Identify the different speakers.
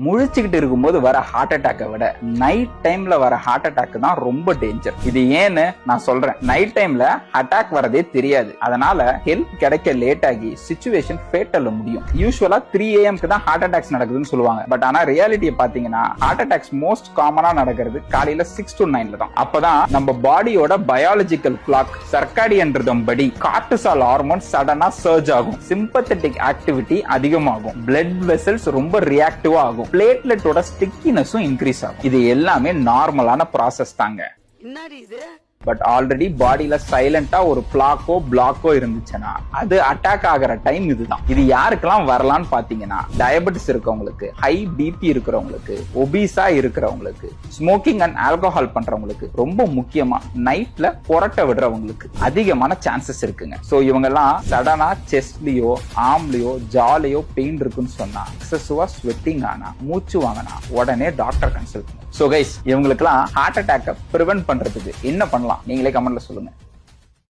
Speaker 1: முழிச்சுக்கிட்டு இருக்கும்போது வர ஹார்ட் அட்டாக்கை விட நைட் டைம்ல வர ஹார்ட் அட்டாக் தான் ரொம்ப டேஞ்சர். இது ஏன்னு நான் சொல்றேன். நைட் டைம்ல அட்டாக் வரதே தெரியாது. அதனால ஹெல்ப் கிடைக்க லேட் ஆகி சிச்சுவேஷன் ஃபேட்டல்ல முடியும். யூசுவலா 3 AM தான் ஹார்ட் அட்டாக்ஸ் நடக்குதுன்னு சொல்லுவாங்க. பட் ஆனா ரியாலிட்டியை பாத்தீங்கன்னா ஹார்ட் அட்டாக்ஸ் மோஸ்ட் காமனா நடக்கிறது காலையில 6 to 9 தான். அப்பதான் நம்ம பாடியோட பயாலஜிக்கல் கிளாக் சர்க்காடியன் ரிதம் படி கார்டிசால் ஹார்மோன் சடனா சர்ஜ் ஆகும். சிம்பத்தட்டிக் ஆக்டிவிட்டி அதிகமாகும். பிளட் வெசல்ஸ் ரொம்ப ரியாக்டிவா ஆகும். பிளேட்லெட்டோட ஸ்டிக்கினஸும் இன்க்ரீஸ் ஆகும். இது எல்லாமே நார்மலான ப்ராசஸ் தாங்க. பட் ஆல்ரெடி பாடியில சைலண்டா ஒரு பிளாக்கோ இருந்துச்சுன்னா அது அட்டாக் ஆகிற டைம் இதுதான். இது யாருக்கெல்லாம் வரலான்னு பாத்தீங்கன்னா டயபெட்டிஸ் இருக்கவங்களுக்கு, ஹை பிபி இருக்கிறவங்களுக்கு, ஒபீஸா இருக்கிறவங்களுக்கு, ஸ்மோக்கிங் அண்ட் ஆல்கஹால் பண்றவங்களுக்கு, ரொம்ப முக்கியமா நைட்ல புரட்ட விடுறவங்களுக்கு அதிகமான சான்சஸ் இருக்குங்க. சோ இவங்க எல்லாம் சடனா செஸ்ட்லயோ ஆம்லயோ ஜாலியோ பெயின் இருக்குன்னு சொன்னா, எக்ஸசிவா ஸ்வெட்டிங் ஆனா, மூச்சு வாங்கினா உடனே டாக்டர் கன்சல்ட் பண்ணுங்க. சோ கைஸ், இவங்களுக்கெல்லாம் ஹார்ட் அட்டாக்கை பிரிவென்ட் பண்றதுக்கு என்ன பண்ணலாம் நீங்களே கமெண்ட்ல சொல்லுங்க.